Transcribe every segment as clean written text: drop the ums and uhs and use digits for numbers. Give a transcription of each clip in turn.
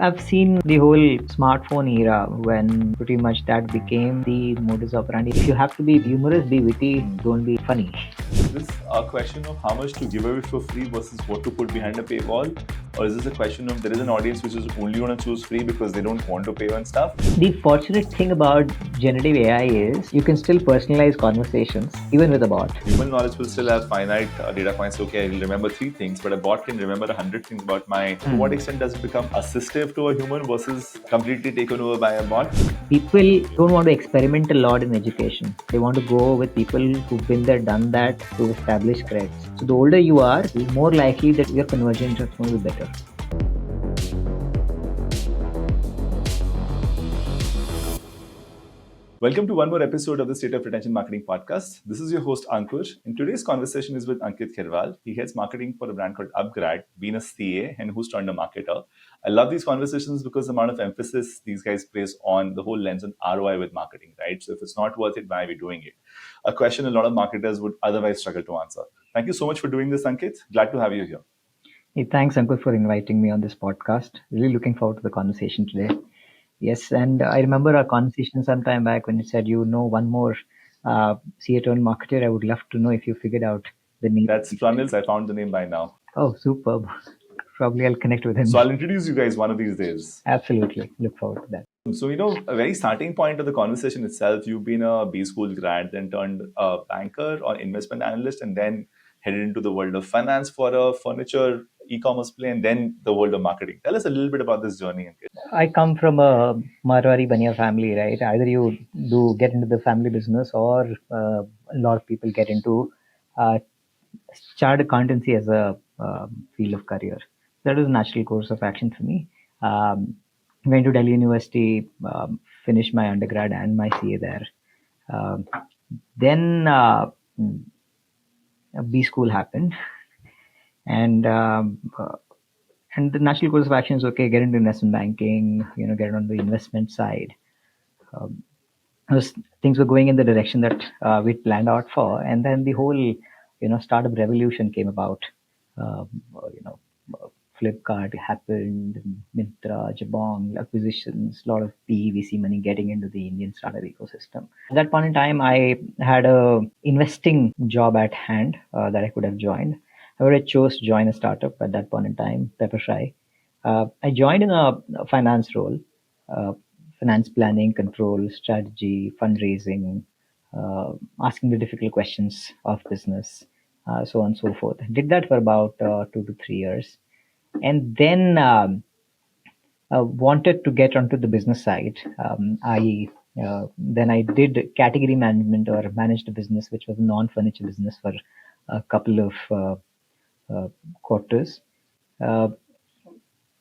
I've seen the whole smartphone era when pretty much that became the modus operandi. If you have to be humorous, be witty, don't be funny. Is this a question of how much to give away for free versus what to put behind a paywall? Or is this a question of there is an audience which is only going to choose free because they don't want to pay on stuff? The fortunate thing about generative AI is you can still personalize conversations even with a bot. Human knowledge will still have finite data points. Okay, I'll remember 3 things, but a bot can remember 100 things about my. To what extent does it become assistive to a human versus completely taken over by a bot? People don't want to experiment a lot in education. They want to go with people who've been there, done that, to establish credits. So the older you are, the more likely that your conversion is going to be better. Welcome to one more episode of the State of Retention Marketing Podcast. This is your host Ankur, and today's conversation is with Ankit Khirwal. He heads marketing for a brand called upGrad, being a CA and who's turned a marketer. I love these conversations because the amount of emphasis these guys place on the whole lens on ROI with marketing, right? So if it's not worth it, why are we doing it? A question a lot of marketers would otherwise struggle to answer. Thank you so much for doing this, Ankit. Glad to have you here. Hey, thanks, Ankur, for inviting me on this podcast. Really looking forward to the conversation today. Yes, and I remember our conversation some time back when you said you know one more CA turned marketer. I would love to know if you figured out the name. That's Runnels. I found the name by now. Oh, superb. Probably I'll connect with him. So I'll introduce you guys one of these days. Absolutely. Look forward to that. So, a very starting point of the conversation itself, you've been a B school grad, then turned a banker or investment analyst, and then headed into the world of finance for a furniture e-commerce play, and then the world of marketing. Tell us a little bit about this journey. I come from a Marwari Baniya family, right? Either you do get into the family business or a lot of people get into chartered accountancy as a field of career. That was a natural course of action for me. Went to Delhi University, finished my undergrad and my CA there. Then B school happened, and the natural course of action is okay. Get into investment banking, get on the investment side. Things were going in the direction that we'd planned out for, and then the whole startup revolution came about. Flipkart happened, Myntra, Jabong, acquisitions, a lot of PE/VC money getting into the Indian startup ecosystem. At that point in time, I had a investing job at hand that I could have joined. However, I chose to join a startup at that point in time, Pepperfry. I joined in a finance role, finance planning, control, strategy, fundraising, asking the difficult questions of business, so on and so forth. Did that for about 2 to 3 years. And then wanted to get onto the business side. Then I did category management or managed a business which was a non-furniture business for a couple of quarters. Then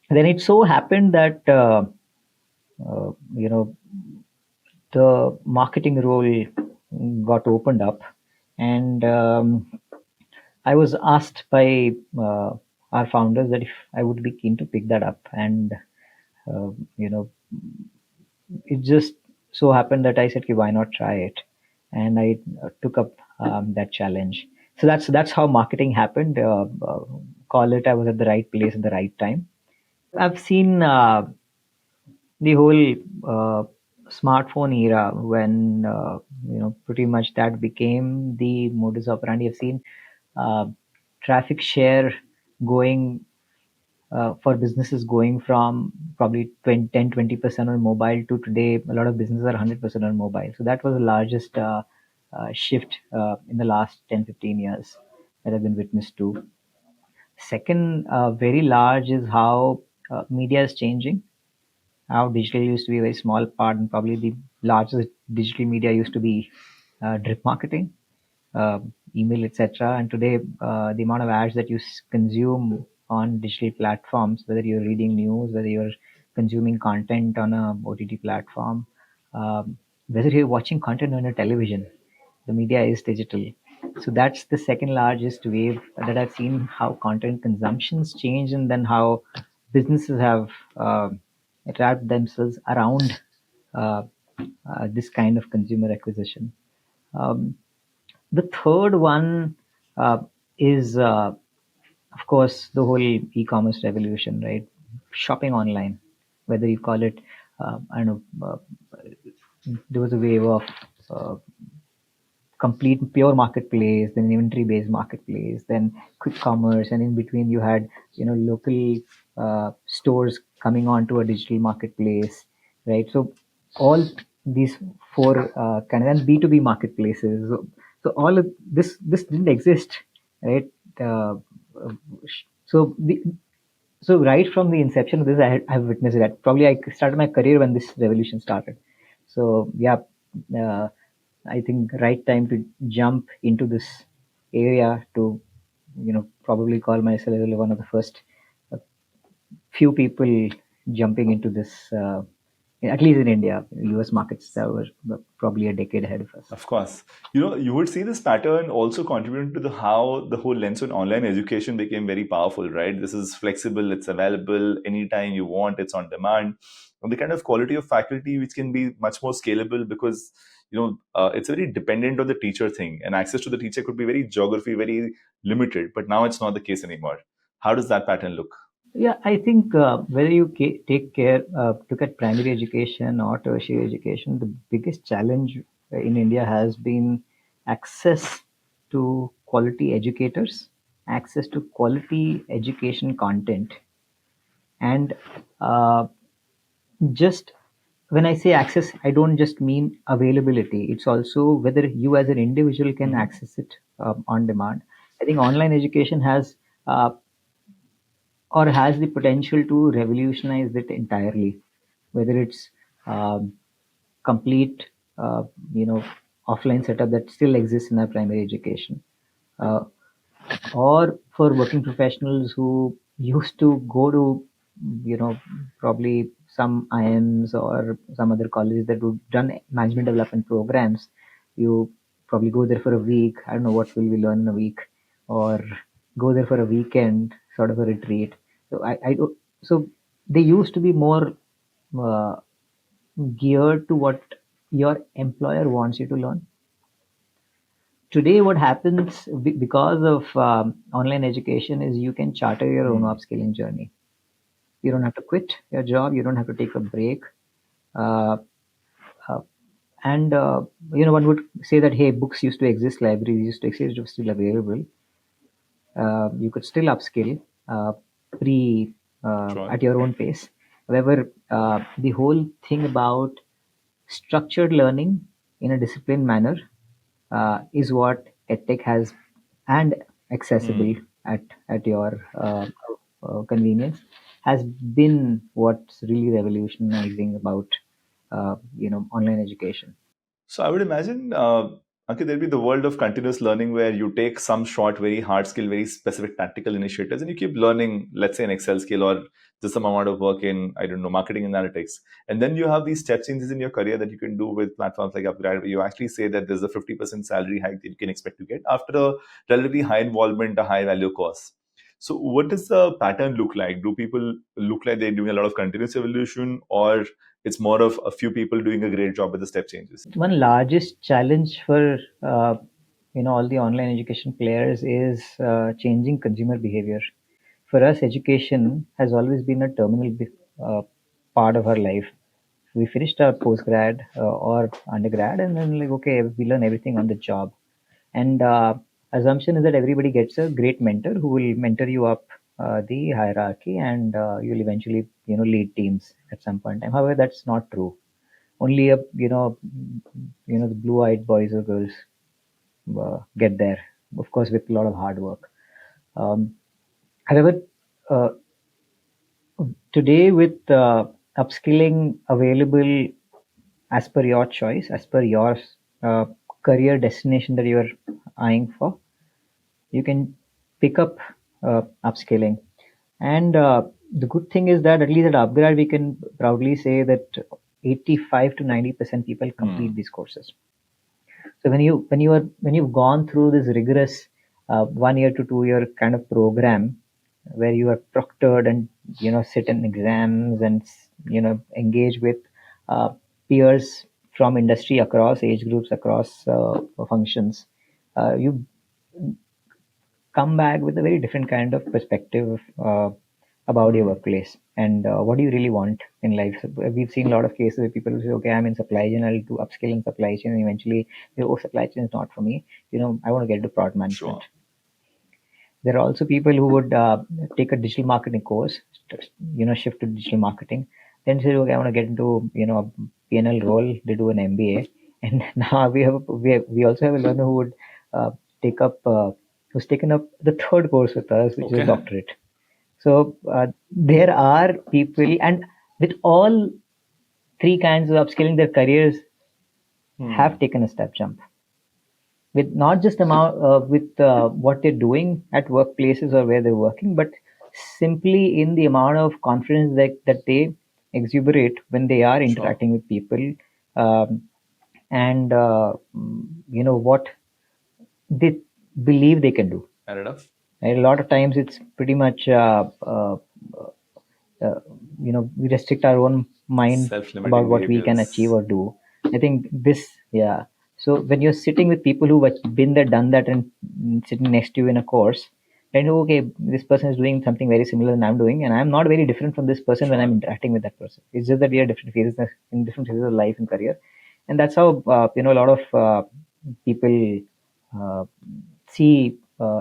it so happened that the marketing role got opened up, and I was asked by our founders that if I would be keen to pick that up, and it just so happened that I said, okay, why not try it? And I took up that challenge. So that's how marketing happened. Call it I was at the right place at the right time. I've seen the whole smartphone era when pretty much that became the modus operandi. I've seen traffic share going for businesses going from probably 10-20% on mobile to today a lot of businesses are 100% on mobile. So that was the largest shift in the last 10-15 years that I've been witness to. Second, very large is how media is changing. How digital used to be a very small part, and probably the largest digital media used to be drip marketing, email, etc. And today, the amount of ads that you consume on digital platforms, whether you're reading news, whether you're consuming content on a OTT platform, whether you're watching content on a television, the media is digital. So that's the second largest wave that I've seen, how content consumptions change, and then how businesses have wrapped themselves around this kind of consumer acquisition. The third one is, of course, the whole e-commerce revolution, right? Shopping online. whether you call it, I don't know, there was a wave of uh, complete pure marketplace, then inventory based marketplace, then quick commerce, and in between you had local stores coming onto a digital marketplace, right? So all these four kind of, and B2B marketplaces. So all of this didn't exist, right? Uh, so the, so right from the inception of this, I have witnessed that. Probably I started my career when this revolution started. So yeah, uh, I think right time to jump into this area to, probably call myself one of the first uh, few people jumping into this. At least in India, US markets that were probably a decade ahead of us. Of course. You would see this pattern also contributing to the how the whole lens on online education became very powerful, right? This is flexible, it's available anytime you want, it's on demand. And the kind of quality of faculty which can be much more scalable because it's very dependent on the teacher thing, and access to the teacher could be very geography, very limited. But now it's not the case anymore. How does that pattern look? Yeah, I think whether you take care, look at primary education or tertiary education, the biggest challenge in India has been access to quality educators, access to quality education content, and just when I say access, I don't just mean availability. It's also whether you as an individual can Mhm. access it on demand. I think online education uh, has the potential to revolutionize it entirely, whether it's um, complete, uh, you know, offline setup that still exists in our primary education, uh, or for working professionals who used to go to, you know, probably some IMs or some other colleges that would done management development programs. You probably go there for a week. I don't know what will we learn in a week, or go there for a weekend, sort of a retreat. So I don't. So they used to be more uh, geared to what your employer wants you to learn. Today what happens because of online education is you can charter your own Hmm. upskilling journey. You don't have to quit your job, you don't have to take a break, uh, uh, and one would say that, hey, books used to exist, libraries used to exist, were still available. You could still upskill uh, pre Sure. at your own pace. However, the whole thing about structured learning in a disciplined manner is what edtech has, and accessible Hmm. at your convenience, has been what's really revolutionizing about online education. So I would imagine, Ankit, there'll be the world of continuous learning where you take some short, very hard skill, very specific tactical initiatives, and you keep learning, let's say, an Excel skill or just some amount of work in, I don't know, marketing analytics. And then you have these step changes in your career that you can do with platforms like upGrad, where you actually say that there's a 50% salary hike that you can expect to get after a relatively high involvement, a high value course. So what does the pattern look like? Do people look like they're doing a lot of continuous evolution, or it's more of a few people doing a great job with the step changes? One largest challenge for all the online education players is changing consumer behavior. For us, education has always been a terminal part of our life. We finished our postgrad or undergrad, and then like, okay, we learn everything on the job. And assumption is that everybody gets a great mentor who will mentor you up the hierarchy, and you'll eventually lead teams at some point in time. However, that's not true. Only a the blue-eyed boys or girls get there, of course, with a lot of hard work. However, uh, today with upskilling available as per your choice, as per your uh, career destination that you're eyeing for, you can pick up upskilling. And the good thing is that at least at upgrad, we can proudly say that 85 to 90% people complete Hmm. these courses. So when you've gone through this rigorous 1 year to 2 year kind of program where you are proctored and sit in exams and engage with uh, peers from industry across age groups, across functions, you come back with a very different kind of perspective about your workplace and what do you really want in life. So we've seen a lot of cases where people say, okay, I'm in supply chain, I'll do upskill in supply chain, and eventually, oh, supply chain is not for me. I want to get into product management. Sure. There are also people who would take a digital marketing course, shift to digital marketing, then say, okay, I want to get into, a P&L role. They do an MBA, and now we also have a learner who would take up, who's taken up the third course with us, which is a Okay. doctorate. So there are people, and with all three kinds of upskilling, their careers have taken a step jump with not just amount with what they're doing at workplaces or where they're working, but simply in the amount of confidence that they exuberate when they are Sure. interacting with people, um, and what they believe they can do. Fair enough. Right? A lot of times it's pretty much uh, we restrict our own mind about Self-limiting what we can achieve behaviors. or do. I think this, yeah. So when you're sitting with people who have been there, done that, and sitting next to you in a course, then okay, this person is doing something very similar than I'm doing, and I'm not very different from this person when I'm Sure. interacting with that person. It's just that we are different phases in different phases of life and career, and that's how a lot of people uh, see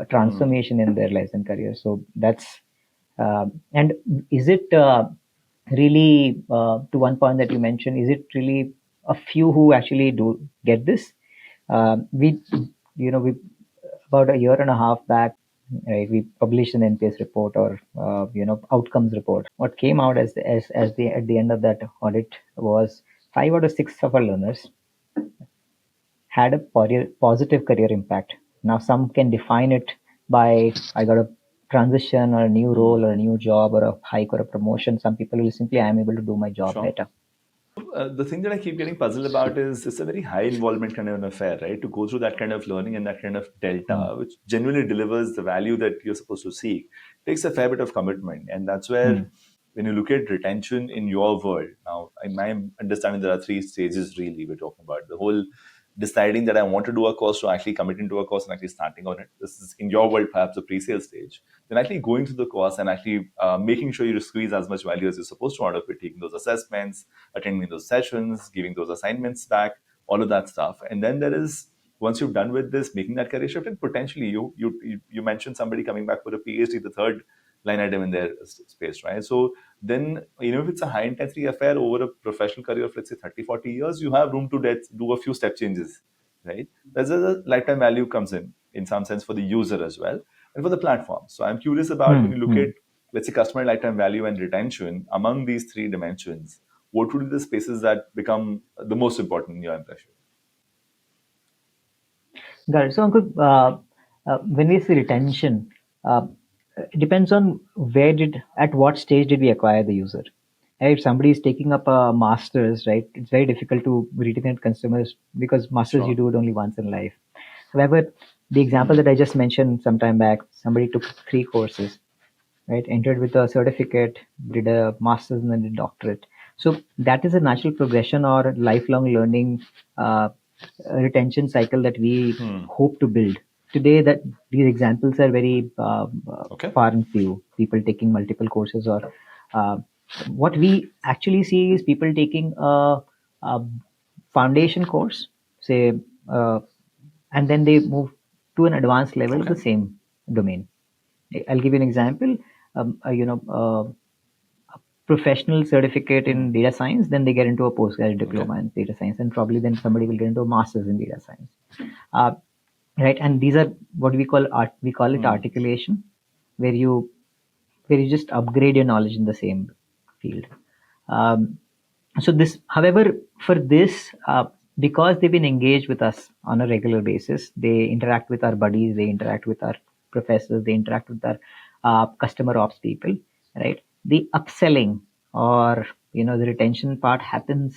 transformation in their lives and careers. So that's and is it really, to one point that you mentioned, is it really a few who actually do get this? We about a year and a half back, right, we published an NPS report or outcomes report. What came out as the at the end of that audit was 5 out of 6 of our learners had a positive career impact. Now, some can define it by I got a transition or a new role or a new job or a hike or a promotion. Some people will simply, I'm able to do my job Sure. better. The thing that I keep getting puzzled about is it's a very high involvement kind of an affair, right? To go through that kind of learning and that kind of Hmm. delta, which genuinely delivers the value that you're supposed to seek, takes a fair bit of commitment. And that's Hmm. where, when you look at retention in your world, now, in my understanding, there are three stages really we're talking about. The whole deciding that I want to do a course to actually committing to a course and actually starting on it. This is in your world, perhaps the pre-sale stage. Then actually going through the course and actually making sure you squeeze as much value as you're supposed to out of it, taking those assessments, attending those sessions, giving those assignments back, all of that stuff. And then there is, once you've done with this, making that career shift, and potentially you mentioned somebody coming back for a PhD, the third line item in their space, right? So then, if it's a high intensity affair over a professional career of, let's say, 30, 40 years, you have room to do a few step changes, right? There's a lifetime value comes in some sense for the user as well and for the platform. So I'm curious about, when Hmm. you look Hmm. at, let's say, customer lifetime value and retention among these three dimensions, what would be the spaces that become the most important in your impression? Got it. So, Ankur, when we say retention, uh, it depends on at what stage did we acquire the user. Right? If somebody is taking up a master's, right, it's very difficult to retain customers because masters you Sure. do it only once in life. However, the example that I just mentioned some time back, somebody took 3 courses, right? Entered with a certificate, did a master's, and then did doctorate. So that is a natural progression or lifelong learning retention cycle that we hope to build. Today, that these examples are very Okay. far and few. People taking multiple courses, or uh, what we actually see is people taking a foundation course, say, uh, and then they move to an advanced level of Okay. the same domain. I'll give you an example. Professional certificate in data science, then they get into a postgraduate Okay. diploma in data science, and probably then somebody will get into a master's in data science. Uh, right, and these are what we call it articulation, where you just upgrade your knowledge in the same field. Um, so this, however, for this, because they've been engaged with us on a regular basis, they interact with our buddies, they interact with our professors, they interact with our customer ops people, right? The upselling or the retention part happens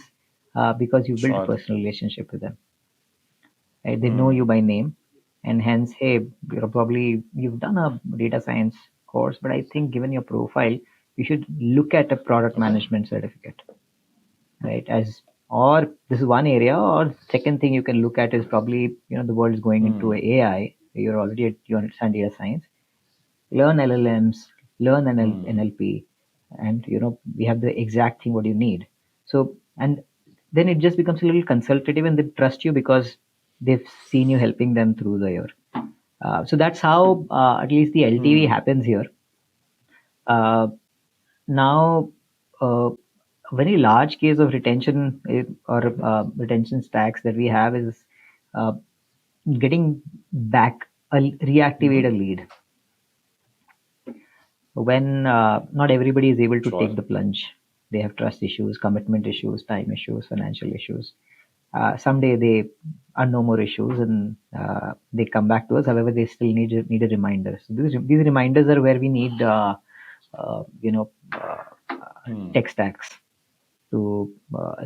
because you build a Sure. personal relationship with them, right? They know you by name, and hence, hey, you've done a data science course, but I think given your profile, you should look at a product Okay. management certificate, right? As or this is one area, or second thing you can look at is probably the world is going into AI. You understand data science, learn LLMs, learn Hmm. NLP, and we have the exact thing what you need. So, and then it just becomes a little consultative, and they trust you because they've seen you helping them through the year. So that's how at least the LTV Hmm. happens here. Uh, Now, a very large case of retention or retention stacks that we have is uh, getting back reactivate a Mm-hmm. lead when not everybody is able to take Sure. the plunge. They have trust issues, commitment issues, time issues, financial issues. Someday they are no more issues, and they come back to us. However, they still need a reminder. So these reminders are where we need uh, you know uh, Hmm. tech stacks to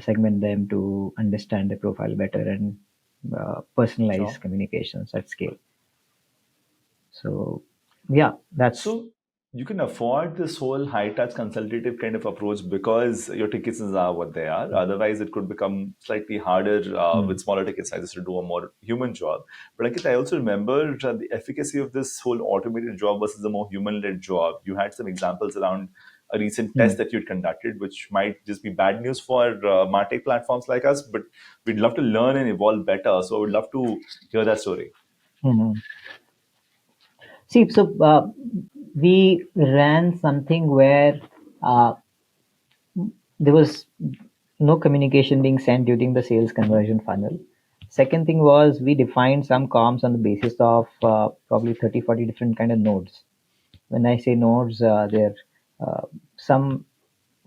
segment them, to understand the profile better, and personalize Sure. communications at scale. So yeah, that's. So you can afford this whole high touch consultative kind of approach because your ticket sizes are what they are. Otherwise, it could become slightly harder Hmm. with smaller ticket sizes to do a more human job. But Ankit, I also remember the efficacy of this whole automated job versus a more human led job. You had some examples around a recent Hmm. test that you'd conducted, which might just be bad news for MarTech platforms like us, but we'd love to learn and evolve better. So I would love to hear that story. Hmm. See, so we ran something where uh, there was no communication being sent during the sales Mm-hmm. conversion funnel. Second thing was we defined some comms on the basis of probably 30, 40 different kind of nodes. When I say nodes, they're some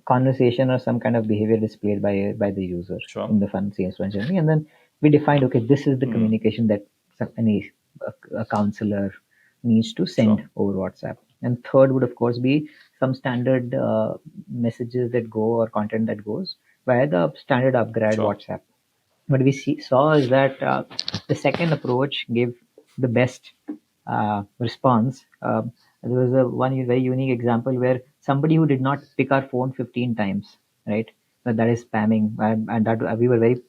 conversation or some kind of behavior displayed by the user Sure. in the fun sales fun journey, and then we defined, okay, this is the Hmm. communication that any a counselor needs to send Sure. over WhatsApp. And third would of course be some standard messages that go, or content that goes via the standard upgrade Sure. WhatsApp. What we saw is that the second approach gave the best response. There was a one very unique example where somebody who did not pick our phone 15 times, right? That is spamming, and that we were very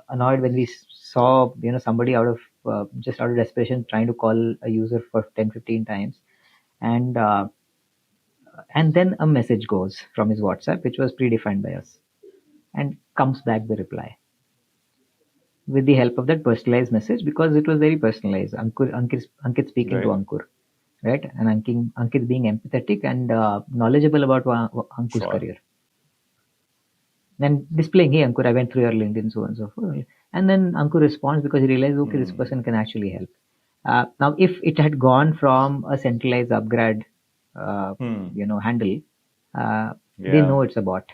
annoyed when we saw somebody out of just out of desperation trying to call a user for 10, 15 times, and then a message goes from his WhatsApp, which was predefined by us, and comes back the reply with the help of that personalized message, because it was very personalized. Ankit speaking to Right. Ankur, right? And Ankit being empathetic and knowledgeable about Ankur's Sure. career, and displaying, "Hey Ankur, I went through your LinkedIn, so on and so forth." And then Ankur responds because he realized, okay, this Hmm. person can actually help. Now, if it had gone from a centralized upgrade, uh, Hmm. handle, uh, they Yeah. know it's a bot.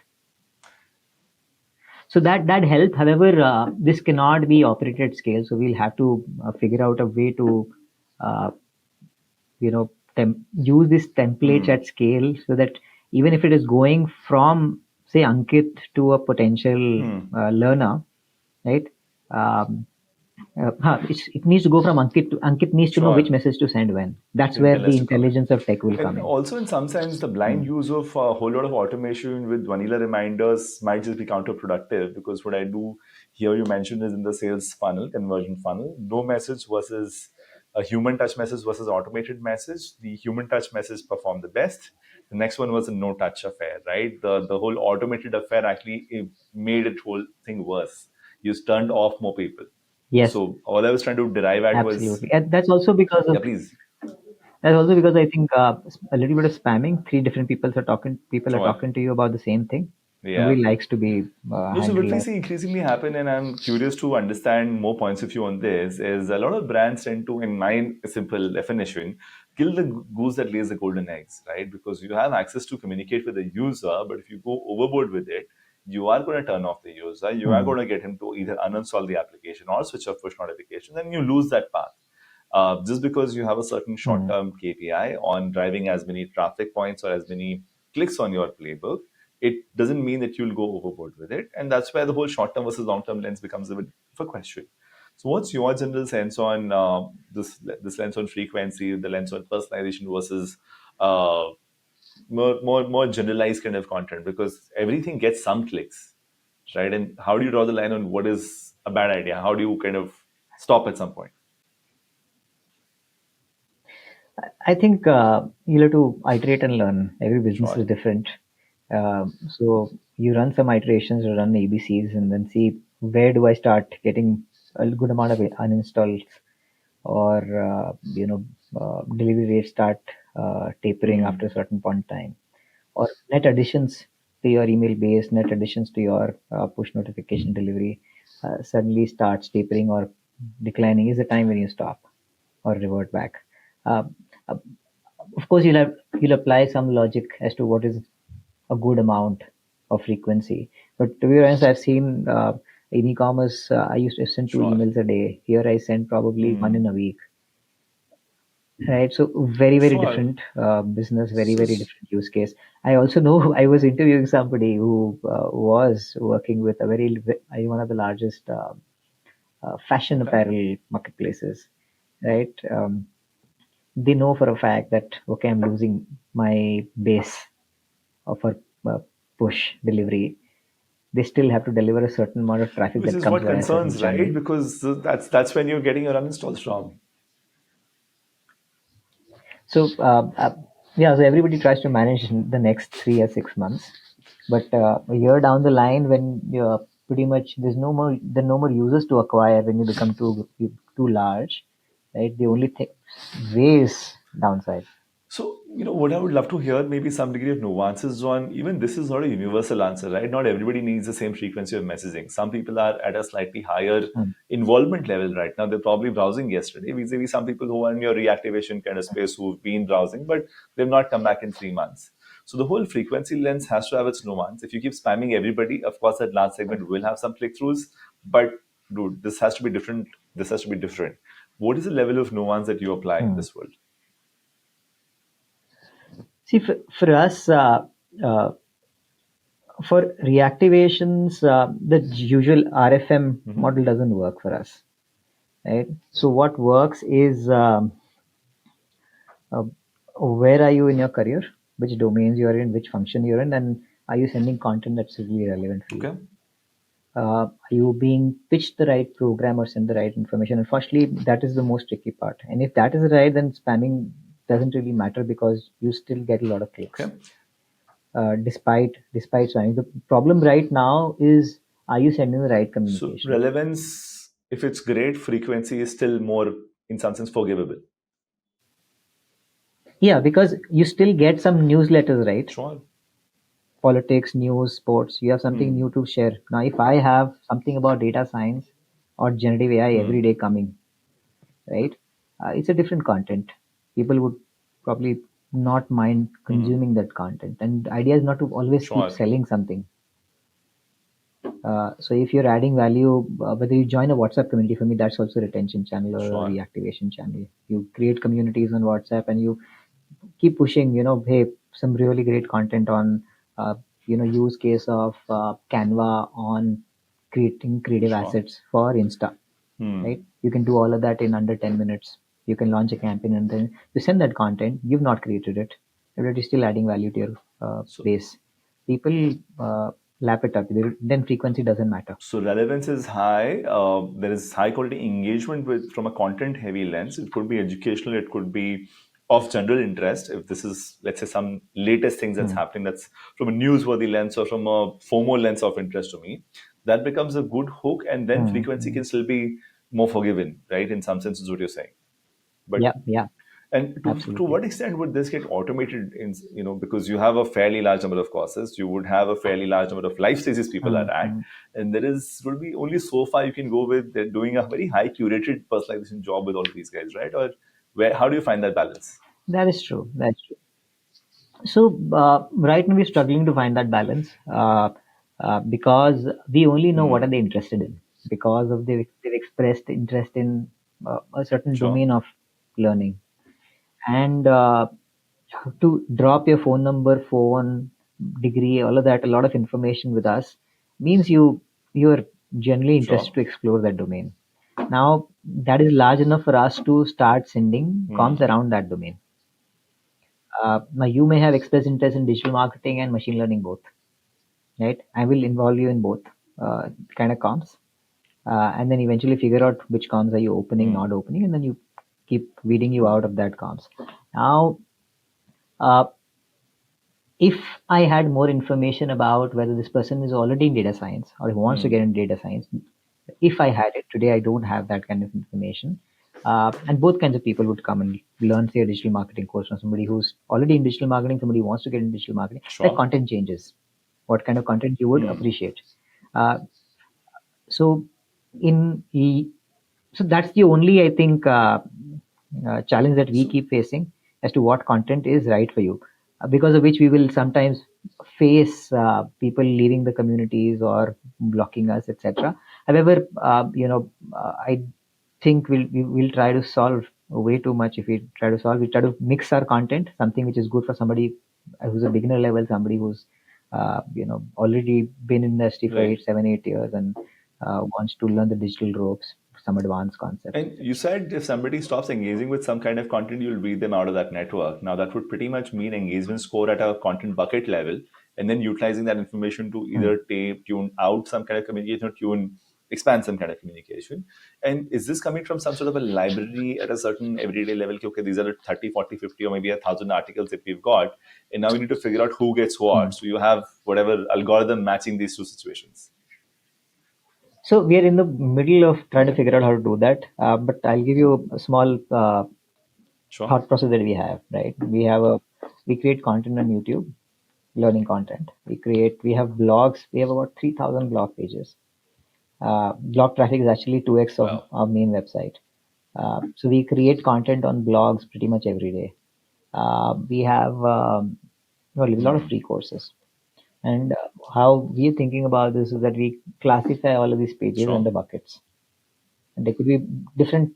So that help. However, this cannot be operated at scale. So we'll have to figure out a way to, uh, use these templates Hmm. at scale, so that even if it is going from, say, Ankit to a potential Hmm. learner, right? Um, it needs to go from Ankit to Ankit needs to know which Sure. message to send when. That's where the Intelligence to commit. intelligence of tech will come And in. also, in some sense, the blind Hmm. use of a whole lot of automation with vanilla reminders might just be counterproductive because what I do here, you mentioned, is in the sales funnel, conversion funnel, no message versus a human touch message versus automated message. The human touch message performed the best. The next one was a no touch affair, right? The whole automated affair actually made it whole thing worse. You turned off more people. Yes, So all I was trying to derive at was, absolutely. And that's also because yeah, of please. That's also because I think a little bit of spamming. Three different people are Sure. talking to you about the same thing. Yeah. Nobody likes to be No, so what handled we like. see increasingly happen, and I'm curious to understand more points of view on this, is a lot of brands tend to, in my simple definition, kill the goose that lays the golden eggs, right? Because you have access to communicate with the user, but if you go overboard with it, you are going to turn off the user. You are Hmm. going to get him to either uninstall the application or switch off push notifications, and you lose that path. Just because you have a certain Hmm. short-term KPI on driving as many traffic points or as many clicks on your playbook, it doesn't mean that you'll go overboard with it. And that's where the whole short-term versus long-term lens becomes a bit of a question. So, what's your general sense on this lens on frequency, the lens on personalization versus uh, more generalized kind of content? Because everything gets some clicks, right? And how do you draw the line on what is a bad idea? How do you kind of stop at some point? I think you'll have to iterate and learn. Every business Sure. is different. So you run some iterations, you run ABCs, and then see where do I start getting a good amount of uninstalls, or delivery rates start tapering after a Hmm. certain point in time, or net additions to your email base, net additions to your push notification delivery suddenly starts tapering or declining. Is the time when you stop or revert back. Uh, uh, of course, you'll apply some logic as to what is a good amount of frequency. But to be honest, I've seen in e-commerce, I used to send two Sure. emails a day. Here, I send probably one in Hmm. a week. Right, so very, very Sure. different business, very, So, very different use case. I also know I was interviewing somebody who was working with one of the largest fashion okay. apparel marketplaces, right? They know for a fact that okay, I'm losing my base of a uh, push delivery. They still have to deliver a certain amount of traffic Which that is comes what via a certain concerns, channel. right? Because that's when you're getting your uninstalls from. So yeah, so everybody tries to manage the next 3 or 6 months, but a year down the line, when you're pretty much there are no more users to acquire when you become too large, right? The only thing ways downside. So, what I would love to hear maybe some degree of nuances on even this is not a universal answer, right? Not everybody needs the same frequency of messaging. Some people are at a slightly higher Hmm. involvement level right now. They're probably browsing yesterday, vis-a-vis some people who are in your reactivation kind of space who've been browsing, but they've not come back in 3 months. So the whole frequency lens has to have its nuance. If you keep spamming everybody, of course, that large segment will have some click-throughs, but dude, this has to be different. This has to be different. What is the level of nuance that you apply in Hmm. this world? See, for us, uh, for reactivations, the usual RFM Hmm. model doesn't work for us, right? So what works is uh, where are you in your career, which domains you are in, which function you're in, and are you sending content that's really relevant for you? Okay. Are you being pitched the right program or send the right information? And firstly, that is the most tricky part. And if that is right, then spamming doesn't really matter because you still get a lot of clicks. Okay. Despite spamming. The problem right now is, are you sending the right So communication? relevance, if it's great, frequency is still more, in some sense, forgivable. Yeah, because you still get some newsletters, right? Sure. Politics, news, sports. You have something new Hmm. to share. Now, if I have something about data science or generative AI every Hmm. day coming, right? It's a different content. People would probably not mind Hmm. consuming that content. And the idea is not to always keep Sure. selling something. So if you're adding value, whether you join a WhatsApp community, for me, that's also a retention channel or a Sure. reactivation channel. You create communities on WhatsApp and you keep pushing, hey, some really great content on, use case of Canva on creating creative Sure. assets for Insta, right? Hmm. You can do all of that in under 10 minutes. You can launch a campaign and then you send that content. You've not created it, but it's still adding value to your So base. People lap it up. Then frequency doesn't matter. So relevance is high. There is high quality engagement with from a content heavy lens. It could be educational. It could be of general interest. If this is, let's say, some latest things that's Hmm. happening, that's from a newsworthy lens or from a FOMO lens of interest to me, that becomes a good hook. And then Hmm. frequency Hmm. can still be more forgiven, right? In some sense, is what you're saying. But Yeah, yeah, and to absolutely. what extent would this get automated in, because you have a fairly large number of courses, you would have a fairly large number of life stages people Hmm. are at, Hmm. and there is will be only so far you can go with doing a very high curated personalization job with all of these guys, right? Or how do you find that balance? That is true. That's true. So right now we're struggling to find that balance because we only know what are Hmm. they interested in because of they've expressed interest in a certain Sure. domain of learning, and to drop your phone number, phone, degree, all of that, a lot of information with us means you're generally interested Sure. to explore that domain. Now that is large enough for us to start sending comms Hmm. around that domain. Now you may have expressed interest in digital marketing and machine learning both, right? I will involve you in both kind of comms, and then eventually figure out which comms are you opening, Hmm. not opening, and then you keep weeding you out of that comms. Now, uh, if I had more information about whether this person is already in data science or he wants to Hmm. get into data science, if I had it today, I don't have that kind of information. And both kinds of people would come and learn, say, a digital marketing course from somebody who's already in digital marketing, somebody who wants to get into digital marketing. Like Sure. content changes, what kind of content you would Hmm. appreciate. Uh, so in the so that's the only, I think, challenge that we So, keep facing as to what content is right for you, because of which we will sometimes face people leaving the communities or blocking us, etc. However, I think we'll try to solve way too much. If we try to mix our content, something which is good for somebody who's a beginner level, somebody who's already been in the industry for right. 8 7 8 years and wants to learn the digital ropes, some advanced concepts, And you etc. said if somebody stops engaging with some kind of content, you'll weed them out of that network. Now, that would pretty much mean engagement score at a content bucket level, and then utilizing that information to Hmm. either tune out some kind of communication or expand some kind of communication. And is this coming from some sort of a library at a certain everyday level? Okay, okay, these are the 30, 40, 50, or maybe 1,000 articles that we've got. And now we need to figure out who gets Hmm. what. So you have whatever algorithm matching these two situations. So we are in the middle of trying to figure out how to do that. But I'll give you a small Sure. thought process that we have. Right, we create content on YouTube, learning content. We have blogs. We have about 3,000 blog pages. Blog traffic is actually 2x of Wow. our main website. So we create content on blogs pretty much every day. We have well, a lot of Hmm. free courses. And how we are thinking about this is that we classify all of these pages Sure. under buckets. And there could be different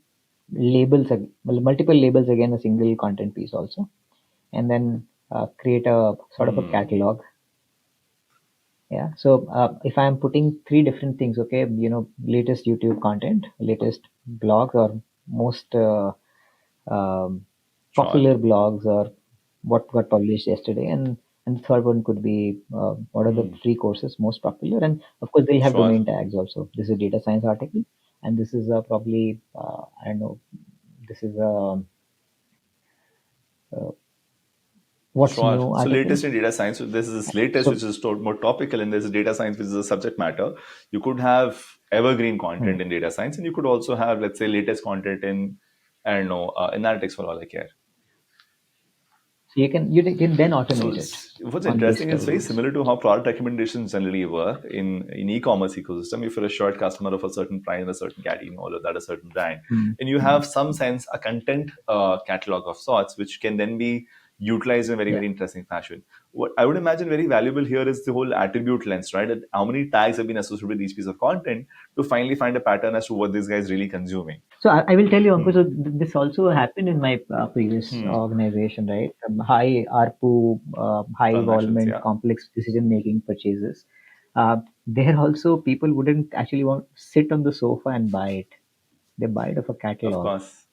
labels, well, multiple labels again, a single content piece also. And then create a sort of a Hmm. catalog. Yeah. So if I'm putting three different things, okay, latest YouTube content, latest blogs, or most um, Sure. popular blogs, or what got published yesterday, and the third one could be what are the Hmm. free courses most popular, and of course they'll have Sure. domain tags also. This is a data science article, and this is probably I don't know, this is a what's Sure. new So article. latest in data science. So this is this latest, which So is more topical, and there's data science, which is a subject matter. You could have evergreen hmm. content in data science, and you could also have, let's say, latest content in, I don't know, analytics for all I care. So you can then So automate it what's on interesting list is very rules. similar to how product recommendations generally work in e-commerce ecosystem. If you're a shirt customer of a certain brand, a certain category, you know, all of that a certain brand, Hmm. and you Hmm. have some sense a content catalog of sorts, which can then be utilized in a very Yeah. very interesting fashion. What I would imagine very valuable here is the whole attribute lens, right? That how many tags have been associated with each piece of content to finally find a pattern as to what this guy is really consuming. So I will tell you, Ankur, Hmm. so this also happened in my previous Hmm. organization, right? High ARPU, high Transactions, involvement, yeah, complex decision-making purchases. There also people wouldn't actually want to sit on the sofa and buy it. They buy it of a of catalog. course,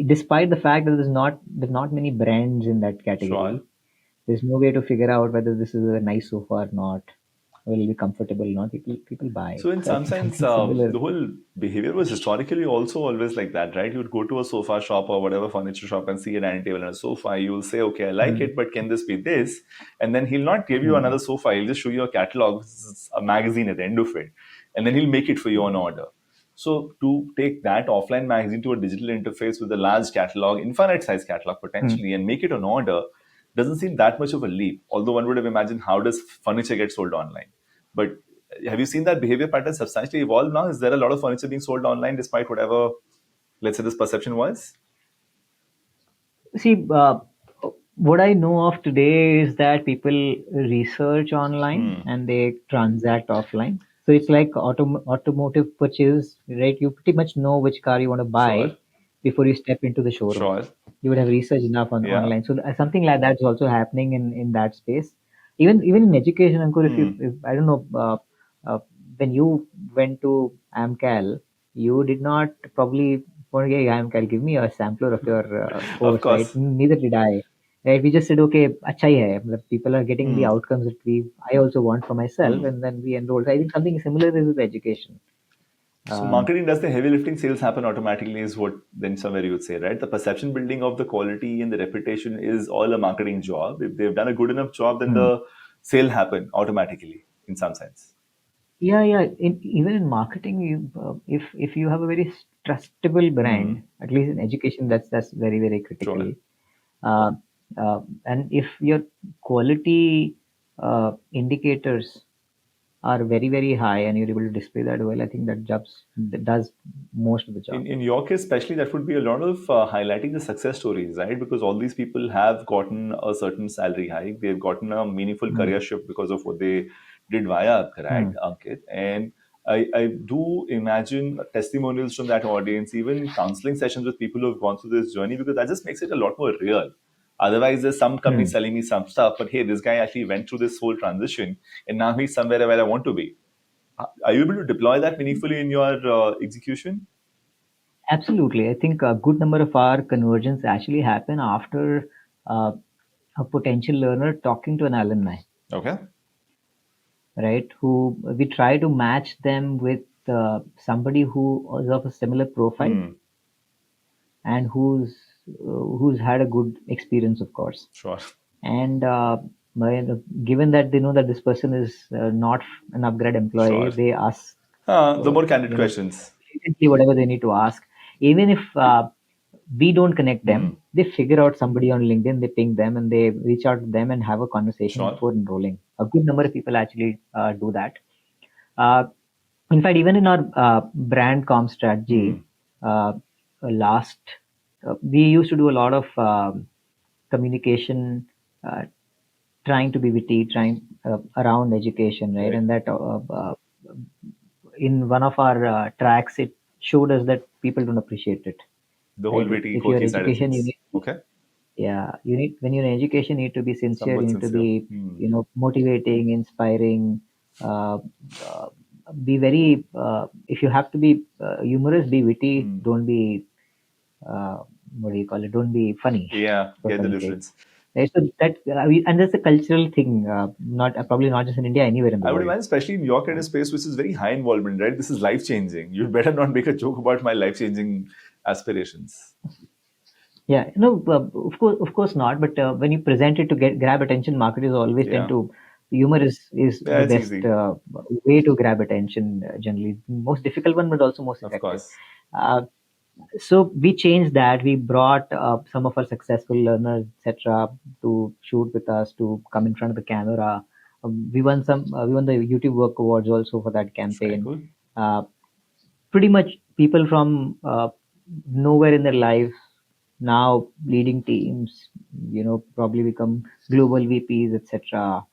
Despite the fact that there's not many brands in that sure. category, there's no way to figure out whether this is a nice sofa or not. Will it be comfortable or not? People buy it. So in So I some think sense, something similar. the whole behavior was historically also always like that, right? You'd go to a sofa shop or whatever furniture shop and see a dining table and a sofa. You will say, okay, I like Hmm. it, but can this be this? And then he'll not give you Hmm. another sofa. He'll just show you a catalog, a magazine at the end of it, and then he'll make it for you on order. So to take that offline magazine to a digital interface with a large catalog, infinite size catalog Hmm. potentially, and make it on order doesn't seem that much of a leap. Although one would have imagined how does furniture get sold online, but have you seen that behavior pattern substantially evolve now? Is there a lot of furniture being sold online despite whatever, let's say, this perception was? See, what I know of today is that people research online Hmm. and they transact offline. So it's like automotive purchase, right? You pretty much know which car you want to Sure. buy before you step into the showroom. Sure. You would have researched enough on Yeah. online. So something like that is also happening in that space. Even in education, Ankur, Hmm. if I don't know, uh, when you went to AMCAL, you did not probably want to get AMCAL, give me a sampler of your Of course, right? course. Neither did I. Right? We just said, okay, अच्छा ही है. मतलब people are getting the Hmm. outcomes that I also want for myself, Hmm. and then we enrolled. So I think something similar is with education. So marketing does the heavy lifting, sales happen automatically is what then somewhere you would say, right? The perception building of the quality and the reputation is all a marketing job. If they've done a good enough job, then Hmm. the sale happen automatically in some sense. Yeah, yeah. Even in marketing, if you have a very trustable Hmm. brand, at least in education, that's very very critical. Sure. Uh, and if your quality indicators are very very high and you're able to display that well, I think that does most of the job. In your case, especially, that would be a lot of highlighting the success stories, right? Because all these people have gotten a certain salary hike, they've gotten a meaningful Hmm. career shift because of what they did via Hmm. upgrad, Ankit. And I do imagine testimonials from that audience, even counseling sessions with people who have gone through this journey, because that just makes it a lot more real. Otherwise, there's some company Hmm. selling me some stuff, but hey, this guy actually went through this whole transition, and now he's somewhere where I want to be. Are you able to deploy that meaningfully in your execution? Absolutely. I think a good number of our conversions actually happen after uh, a potential learner talking to an alumni, Okay. right? Who we try to match them with somebody who is of a similar profile Hmm. and who's had a good experience, of course. Sure. And given that they know that this person is not an upgrade employee, Sure. they ask, The more candid you know, questions. frequently whatever they need to ask. Even if we don't connect Hmm. them, they figure out somebody on LinkedIn, they ping them, and they reach out to them and have a conversation Sure. before enrolling. A good number of people actually do that. Uh, in fact, even in our brand com Hmm. strategy, last we used to do a lot of communication, uh, trying to be witty, trying around education, right? Right. And that in one of our tracks, it showed us that people don't appreciate it, The whole right? witty, If you're quirky side of education, you things. need, Okay. yeah, you need when you're in education, you need to be sincere, you Somewhat need to sincere. be, Hmm. motivating, inspiring. Uh, uh, be very. If you have to be humorous, be witty. Hmm. Don't be uh, what do you call it? Don't be funny, Yeah, for get the funny sake. difference. Right? So that and that's a cultural thing. Not probably not just in India, anywhere in the I would world. imagine, especially in your kind of space, which is very high involvement, right? This is life changing. You better not make a joke about my life changing aspirations. Yeah, no, of course not. But when you present it to get grab attention, marketers always tend Yeah. to. Humor is Yeah, the it's best easy. way to grab attention. Generally, most difficult one, but also most Of effective. course. Uh, so we changed that. We brought some of our successful learners, etc., to shoot with us, to come in front of the camera. We won the YouTube Work Awards also for that Very campaign. cool. Uh, Pretty much people from nowhere in their lives now leading teams, probably become global VPs, etc.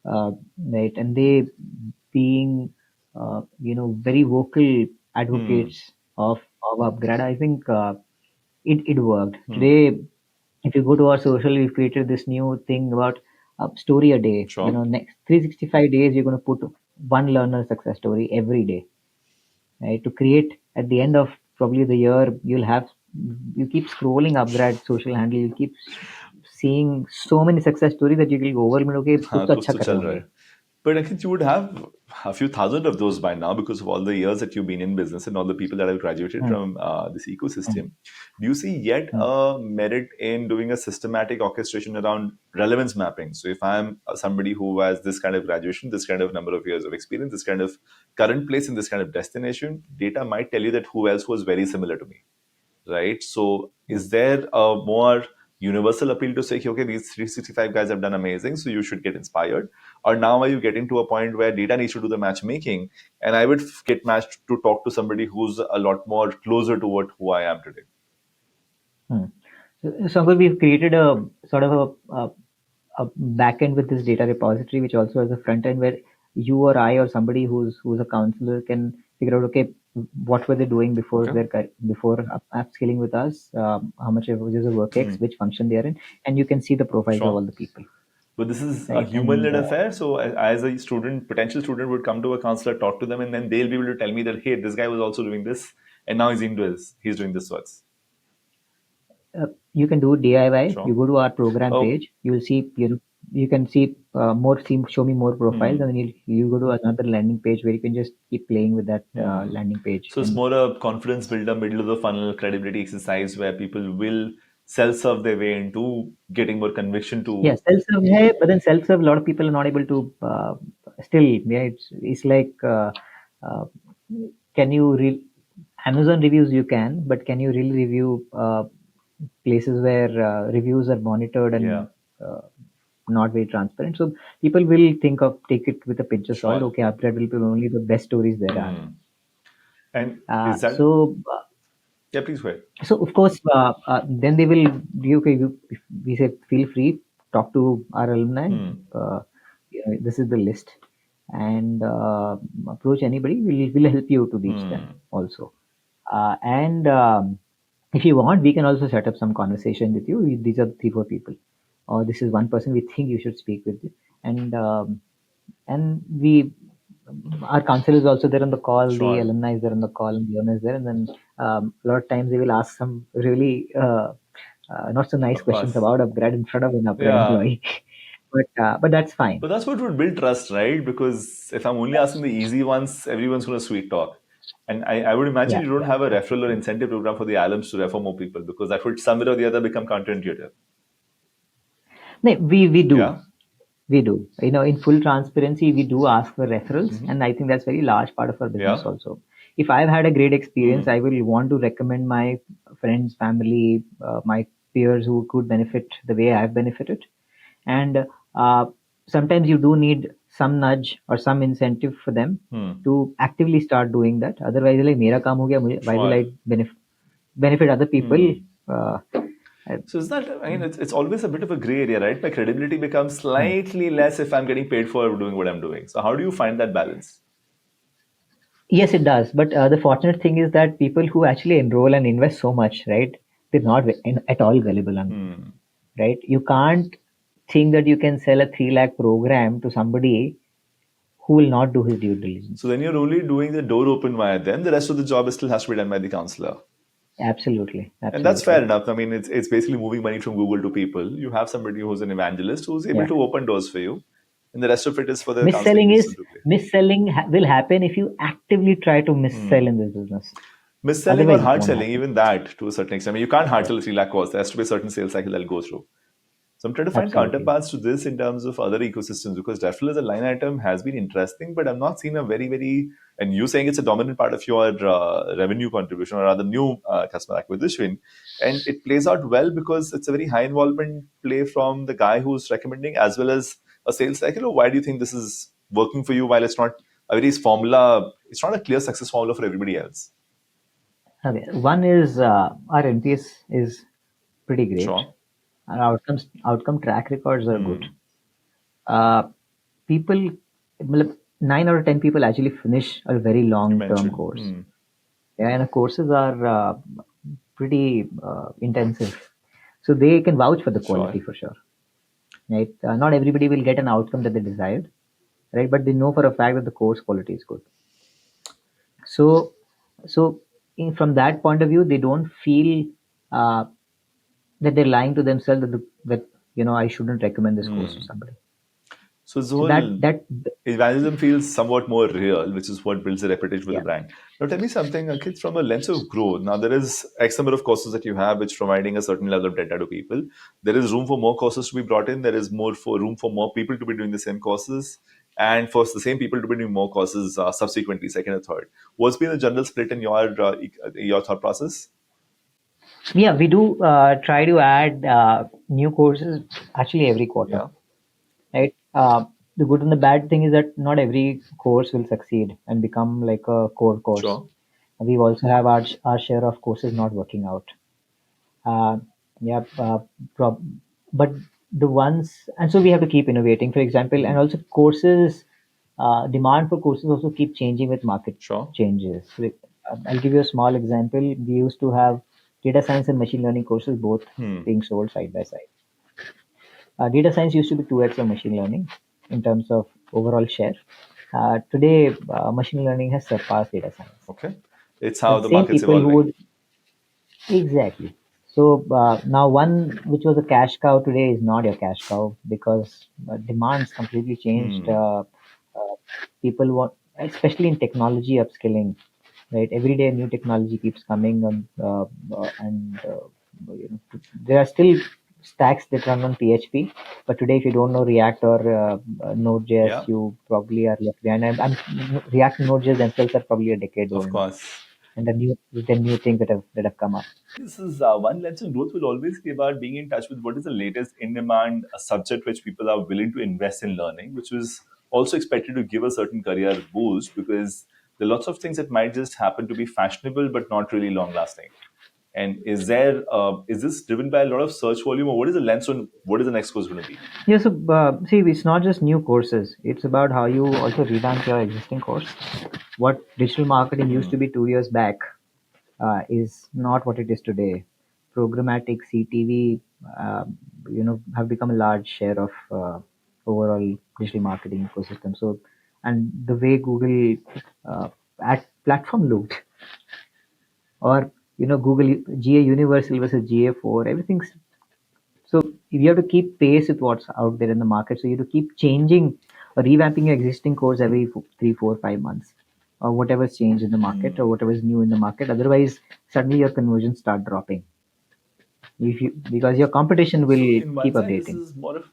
Right, and they being very vocal Hmm. advocates of upgrad. I think it worked. Hmm. Today, if you go to our social, we've created this new thing about story a day. Sure. Next 365 days, you're going to put one learner success story every day, right? To create at the end of probably the year, you keep scrolling upgrad social handle, you keep seeing so many success stories that you will go overwhelmed. Okay, कुछ हाँ, तो कुछ अच्छा तो कर रहे चल रहा होंगे. है. But Ankit, you would have a few thousand of those by now because of all the years that you've been in business and all the people that have graduated Hmm, from this hmm, ecosystem. Do you see yet hmm, a merit in doing a systematic orchestration around relevance mapping? So, if I'm somebody who has this kind of graduation, this kind of number of years of experience, this kind of current place, and this kind of destination, data might tell you that who else was very similar to me, right? So, hmm. is there a more universal appeal to say, okay, these 365 guys have done amazing, so you should get inspired? Or now are you getting to a point where data needs to do the matchmaking, and I would get matched to talk to somebody who's a lot more closer to what who I am today? Hmm. So Ankur, we've created a sort of a backend with this data repository, which also has a front end where you or I or somebody who's a counselor can figure out, okay, what were they doing before Okay. before upskilling with us, how much was a work Hmm. X, which function they are in, and you can see the profiles of Sure. all the people, But this is a right? And human-led affair. So, as a student, potential student would come to a counselor, talk to them, and then they'll be able to tell me that, hey, this guy was also doing this, and now he's doing this. What's you can do DIY. You sure? go to our program Oh, page, you will see, you can show me more profiles, and then you go to another landing page where you can just keep playing with that landing page. So it's And more a confidence builder, middle of the funnel credibility exercise where people will self-serve their way into getting more conviction yeah, to. self-serve hai, but then self-serve, a lot of people are not able to still. Yeah, it's like uh, can you Amazon reviews you can, but can you really review places where reviews are monitored Yeah, and not very transparent? So people will take it with a pinch of salt. sure. Okay, upgrade will be only the best stories there are. And Uh, is that, so yeah, please go ahead. So of course, then they will be okay. If we say feel free, talk to our alumni. Uh, this is the list, and approach anybody. Will help you to reach them also. And if you want, we can also set up some conversation with you. These are three, four people, or this is one person we think you should speak with, and we our council is also there on the call, the Sure, alumni is there on the call, and the owner is there, and then a lot of times they will ask some really not so nice of questions course. about upgrade in front of an upgrade Yeah. employee. But that's fine. But that's what would build trust, right? Because if I'm only asking the easy ones, everyone's going to sweet talk. And I would imagine Yeah, you don't yeah, have a referral or absolutely. incentive program for the alums to refer more people because that would somewhere or the other become counterintuitive. No, we do. Yeah? We do. In full transparency, we do ask for referrals, Mm-hmm. and I think that's very large part of our business Yeah? also. If I've had a great experience, I Mm. will want to recommend my friends, family, my peers who could benefit the way I've benefited. And sometimes you do need some nudge or some incentive for them Hmm. to actively start doing that. Otherwise, like mera kaam ho gaya, why will Sure. I benefit other people? Hmm. Uh, uh, So is that, I mean, it's always a bit of a gray area, right? My credibility becomes hmm. slightly less if I'm getting paid for doing what I'm doing. So how do you find that balance? Yes, it does. But the fortunate thing is that people who actually enroll and invest so much, right, they're not at all gullible, Hmm. right? You can't think that you can sell a 3 lakh program to somebody who will not do his due So diligence. then you're only doing the door open via them. The rest of the job still has to be done by the counselor. Absolutely, And that's fair absolutely. enough. I mean, it's basically moving money from Google to people. You have somebody who's an evangelist who's able Yeah. to open doors for you. And the rest of it is for the counseling Mis-selling system is to play. will happen if you actively try to mis-sell in this business. Mis-selling or Otherwise, it hard won't selling, happen. even that to a certain extent. I mean, you can't hard Yeah, sell a 3 lakh course. There has to be a certain sales cycle that'll go through. So I'm trying to find absolutely. counterparts to this in terms of other ecosystems because referral as a line item has been interesting, but I'm not seeing a very, very, and you saying it's a dominant part of your revenue contribution or rather new customer acquisition. And it plays out well because it's a very high involvement play from the guy who's recommending as well as a sales cycle. Or why do you think this is working for you while it's not a very formula, it's not a clear success formula for everybody else? Okay. One is our NPS is pretty great. Sure. Our outcome track records are good. Hmm. Uh, people, matlab, 9 out of 10 people actually finish a very You long term mentioned. course. Yeah, and the courses are pretty intensive, so they can vouch for the Sure. quality for sure. Right? Not everybody will get an outcome that they desired, right? But they know for a fact that the course quality is good. So, from that point of view, they don't feel uh, that they're lying to themselves that I shouldn't recommend this course to somebody. So the So whole that evangelism feels somewhat more real, which is what builds a reputation for the yeah. brand. Now, tell me something, Ankit, from a lens of growth. Now, there is X number of courses that you have, which providing a certain level of data to people. There is room for more courses to be brought in. There is more for room for more people to be doing the same courses, and for the same people to be doing more courses subsequently, second or third. What's been the general split in your thought process? Yeah, we do try to add new courses actually every quarter, Yeah, right? The good and the bad thing is that not every course will succeed and become like a core course. sure. We also have our share of courses not working out. Uh, yeah, prob- but the ones, and so we have to keep innovating. For example, and also courses, demand for courses also keep changing with market Sure. changes. Like, I'll give you a small example. We used to have data science and machine learning courses both being sold side by side. Data science used to be 2x of machine learning in terms of overall share. Today, machine learning has surpassed data science. Okay. It's But how the the same market's people who evolving. would exactly. So now one which was a cash cow today is not your cash cow because demand's completely changed. People want, especially in technology upskilling, right? Every day a new technology keeps coming, and there are still stacks that run on PHP. But today, if you don't know React or Node.js, Yeah, you probably are left behind. React and Node.js themselves are probably a decade of old now, course. and the new things that have come up. This is one lens on growth will always be about being in touch with what is the latest in demand subject which people are willing to invest in learning, which is also expected to give a certain career boost because there are lots of things that might just happen to be fashionable but not really long lasting. And is this driven by a lot of search volume, or what is the lens on what is the next course going to be? Yeah, so see, it's not just new courses. It's about how you also revamp your existing course. What digital marketing used to be 2 years back is not what it is today. Programmatic CTV, have become a large share of overall digital marketing ecosystem. So, and the way Google ad platform looked, or Google GA Universal versus GA4, everything's so you have to keep pace with what's out there in the market. So you have to keep changing or revamping your existing course every 3, 4, 5 months, or whatever's changed in the market or whatever's new in the market. Otherwise, suddenly your conversions start dropping. If you because your competition So will in one keep side, this updating. is more of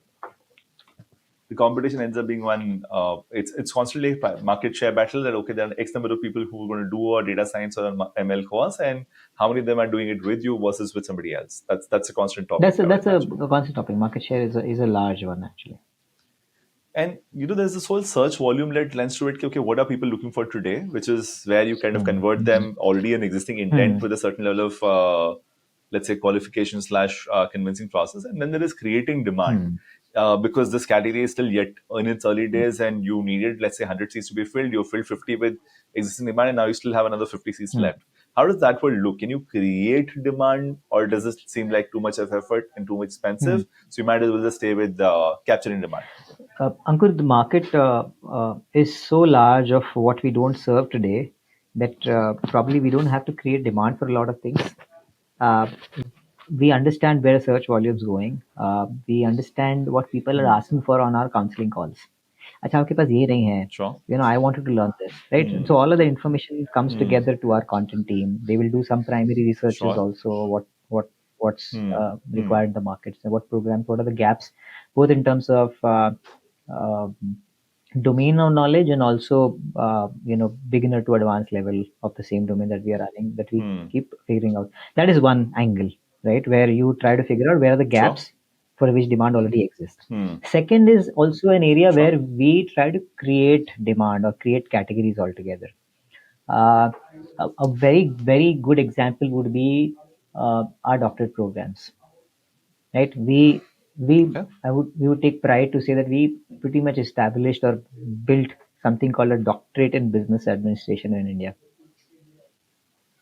the competition ends up being one. It's constantly a market share battle. That okay, there are X number of people who are going to do a data science or an ML course, and how many of them are doing it with you versus with somebody else. That's a constant topic, That's a, I would that's a, imagine. a constant topic. Market share is a large one actually. And there's this whole search volume led lens to it. Okay, what are people looking for today? Which is where you kind of Hmm. convert them already an existing intent Hmm. with a certain level of, let's say, qualification slash convincing process. And then there is creating demand. Hmm. Because this category is still yet in its early days and you needed, let's say, 100 seats to be filled. You filled 50 with existing demand and now you still have another 50 seats Hmm. left. How does that world look? Can you create demand or does it seem like too much of effort and too Hmm. expensive? So you might as well just stay with capturing demand. Ankur, the market is so large of what we don't serve today that probably we don't have to create demand for a lot of things. Uh, we understand where search volume is going. We understand what people are asking for on our counseling calls. अच्छा आपके पास ये नहीं है. Sure. I wanted to learn this, right? And so all of the information comes together to our content team. They will do some primary researches Sure. also. What's Hmm. Hmm. required in the markets and what programs, what are the gaps, both in terms of uh, domain of knowledge and also beginner to advanced level of the same domain that we are running, that we Hmm. keep figuring out. That is one angle, right, where you try to figure out where are the Sure. gaps for which demand already exists. Hmm. Second is also an area Sure. where we try to create demand or create categories altogether. A very very good example would be our doctorate programs, right? Okay. We would take pride to say that we pretty much established or built something called a doctorate in business administration in India,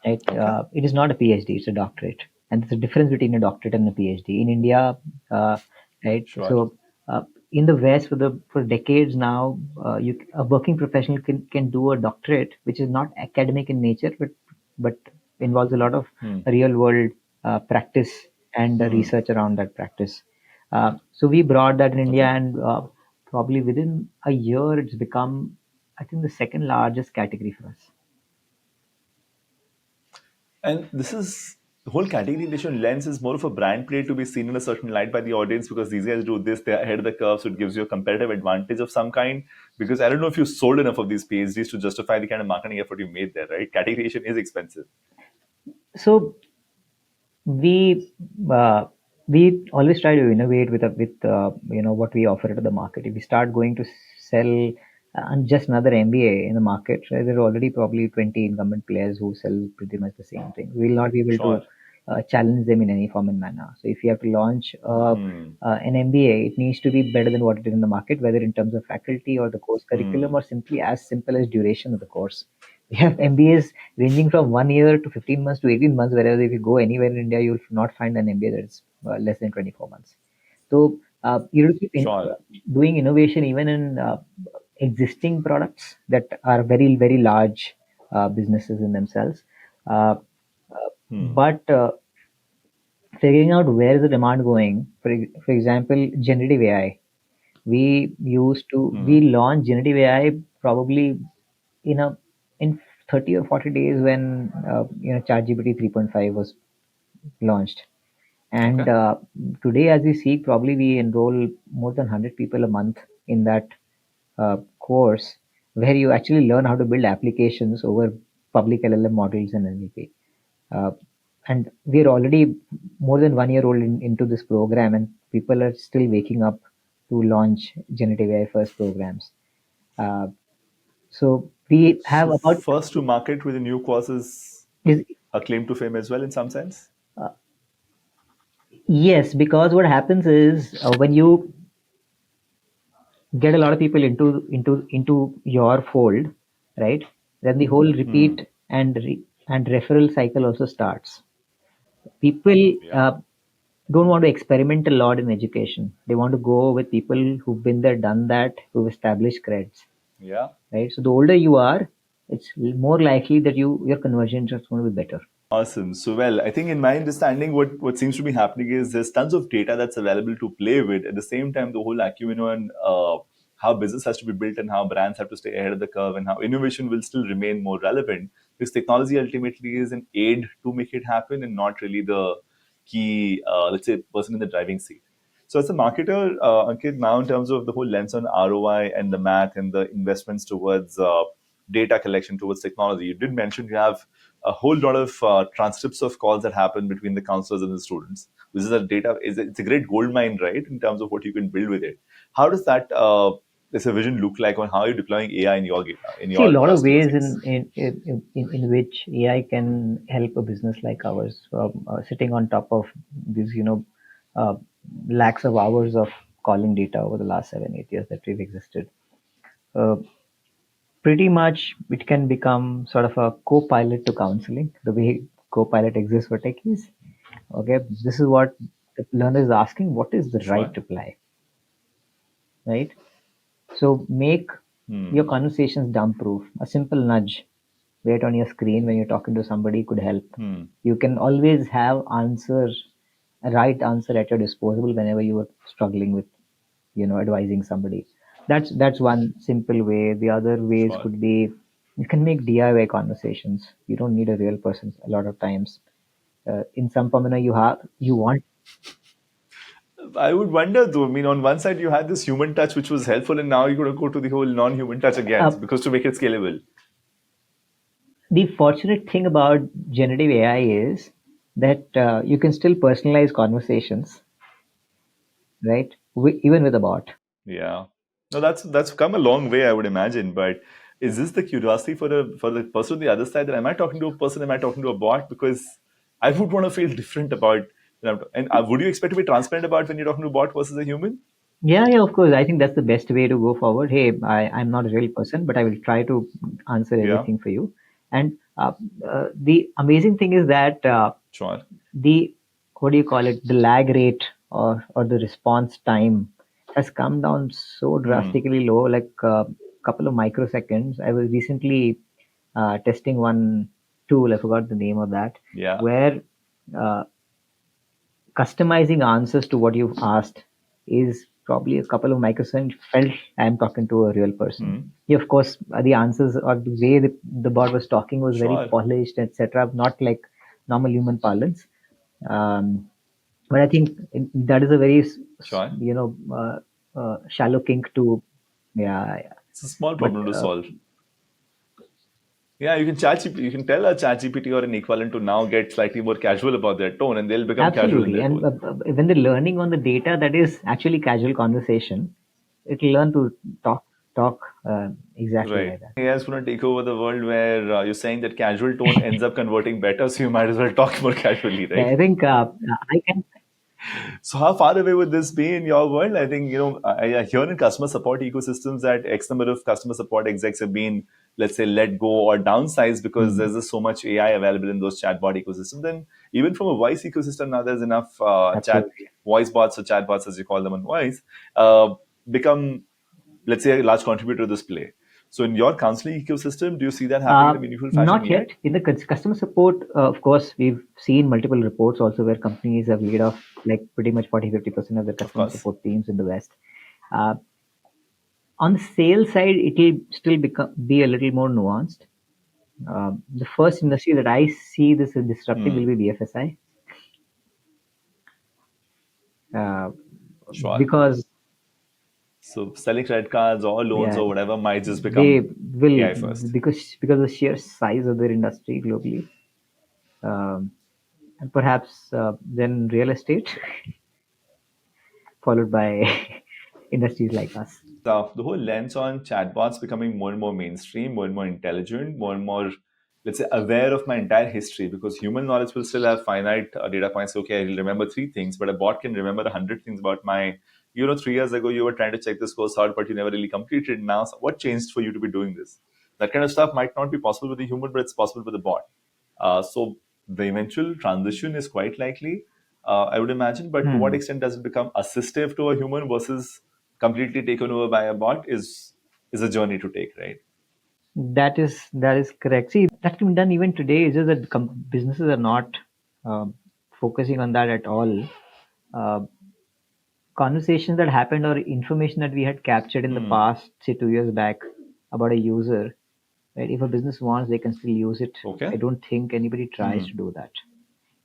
right? Okay. It is not a PhD, it's a doctorate, and there's a difference between a doctorate and a PhD in India, uh, right? Sure. So in the West, for decades now, a working professional can do a doctorate, which is not academic in nature, but involves a lot of Hmm. real world practice and Hmm. research around that practice. So we brought that in India, Okay. and probably within a year, it's become, I think, the second largest category for us. And this is the whole category creation lens is more of a brand play to be seen in a certain light by the audience because these guys do this, they're ahead of the curve, so it gives you a competitive advantage of some kind. Because I don't know if you sold enough of these PhDs to justify the kind of marketing effort you made there, right? Category creation is expensive. So we uh, we always try to innovate with what we offer to the market. If we start going to sell just another MBA in the market, right, there are already probably 20 incumbent players who sell pretty much the same thing. We will not be able Sure. to challenge them in any form and manner. So if you have to launch Hmm. an MBA, it needs to be better than what it is in the market, whether in terms of faculty or the course curriculum, Hmm. or simply as simple as duration of the course. We have MBAs ranging from 1 year to 15 months to 18 months, whereas if you go anywhere in India, you'll not find an MBA that's less than 24 months. So you will keep Sure. doing innovation even in existing products that are very, very large businesses in themselves. Uh, Hmm. but figuring out where is the demand going. For example, generative AI. We launched generative AI probably in a in 30 or 40 days when ChatGPT 3.5 was launched. And Okay. today, as we see, probably we enroll more than 100 people a month in that course where you actually learn how to build applications over public LLM models and NLP. Uh, and we're already more than 1 year old into this program, and people are still waking up to launch generative AI first programs. Uh, so we have So about first to market with a new course is is a claim to fame as well in some sense. yes, because what happens is when you get a lot of people into your fold, right? Then the whole Hmm. repeat and referral cycle also starts. People Yeah. don't want to experiment a lot in education. They want to go with people who've been there, done that, who've established creds, Yeah. right? So the older you are, it's more likely that your conversion is going to be better. Awesome. So, well, I think in my understanding, what seems to be happening is there's tons of data that's available to play with. At the same time, the whole acumen on how business has to be built and how brands have to stay ahead of the curve and how innovation will still remain more relevant because technology ultimately is an aid to make it happen and not really the key, let's say, person in the driving seat. So, as a marketer, Ankit, now in terms of the whole lens on ROI and the math and the investments towards data collection, towards technology, you did mention you have a whole lot of transcripts of calls that happen between the counselors and the students. This is a data. It's a great gold mine, right? In terms of what you can build with it. How does that this a vision look like on how you're deploying AI in See, a your lot of ways studios? in which AI can help a business like ours, sitting on top of these, uh, lakhs of hours of calling data over the last 7, 8 years that we've existed. Uh, Pretty much, it can become sort of a co-pilot to counseling, the way co-pilot exists for techies. Okay, this is what the learner is asking: what is the right Sure. reply, right? So make your Hmm. conversations dump proof. A simple nudge right on your screen when you're talking to somebody could help. Hmm. You can always have a right answer at your disposal whenever you are struggling with, advising somebody. That's one simple way. The other ways Sure. could be you can make DIY conversations. You don't need a real person a lot of times. In some phenomena, you want I would wonder though. I mean, on one side you had this human touch which was helpful, and now you're going to go to the whole non-human touch again uh, because to make it scalable. the fortunate thing about generative AI is that you can still personalize conversations, right? Even with a bot. Yeah. No, that's come a long way, I would imagine. But is this the curiosity for the person on the other side that am I talking to a person? Am I talking to a bot? Because I would want to feel different about. And would you expect to be transparent about when you're talking to a bot versus a human? Yeah, yeah, of course. I think that's the best way to go forward. Hey, I'm not a real person, but I will try to answer Yeah. everything for you. And the amazing thing is that Sure. the what do you call it? The lag rate or the response time has come down so Hmm. drastically low, like a couple of microseconds. I was recently testing one tool. I forgot the name of that, Yeah. where uh, customizing answers to what you've asked is probably a couple of microseconds felt I'm talking to a real person. Hmm. Yeah, of course, the answers or the way the bot was talking was very Sure. polished, etc. Not like normal human parlance. Um, but I think that is a very, Sure. shallow kink to, yeah, yeah. It's a small But problem to solve. Yeah, you can you can tell a chat GPT or an equivalent to now get slightly more casual about their tone, and they'll become casual in absolutely. their And tone. when they're learning on the data that is actually casual conversation, it'll learn to talk exactly Right. like that. AI is going to take over the world where you're saying that casual tone ends up converting better, so you might as well talk more casually, Yeah, right? I think I can. So how far away would this be in your world? I think, I hear in customer support ecosystems that X number of customer support execs have been, let's say, let go or downsized because Hmm, there's just so much AI available in those chatbot ecosystems. Then even from a voice ecosystem, now there's enough absolutely. voice bots or chatbots, as you call them on voice, become, let's say, a large contributor to this play. So in your counseling ecosystem, do you see that happening in a meaningful fashion Not yet? yet. In the customer support, of course, we've seen multiple reports also where companies have laid off like pretty much 40-50% of their Of customer course. support teams in the West. Uh, on the sales side, it will still be a little more nuanced. The first industry that I see this as disrupting will be BFSI, uh, Sure. because So selling credit cards or loans yeah, or whatever might just they become will, AI first. because of the sheer size of their industry globally, um, and perhaps then real estate, followed by industries like us. The whole lens on chatbots becoming more and more mainstream, more and more intelligent, more and more, let's say, aware of my entire history, because human knowledge will still have finite data points. Okay, I'll remember 3 things, but a bot can remember 100 things about my, 3 years ago, you were trying to check this course out, but you never really completed. Now, what changed for you to be doing this? That kind of stuff might not be possible with a human, but it's possible with a bot. So the eventual transition is quite likely, I would imagine. But to what Hmm. extent does it become assistive to a human versus completely taken over by a bot is a journey to take, right? That is correct. See, that can be done even today. It's just that businesses are not um, focusing on that at all. Uh, Conversations that happened or information that we had captured in the past, say 2 years back, about a user, right? If a business wants, they can still use it. I Okay. don't think anybody tries to do that.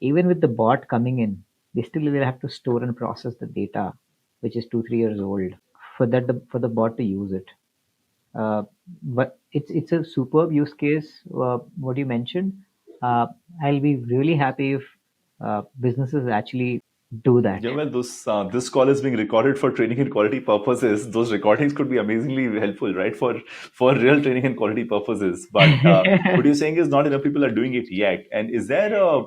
Even with the bot coming in, they still will have to store and process the data, which is 2-3 years old, for the bot to use it. Uh, but it's a superb use case. What you mentioned, uh, I'll be really happy if businesses actually do that. Yeah, well, this call is being recorded for training and quality purposes. Those recordings could be amazingly helpful, right, for real training and quality purposes. But what you're saying is not enough people are doing it yet. And is there a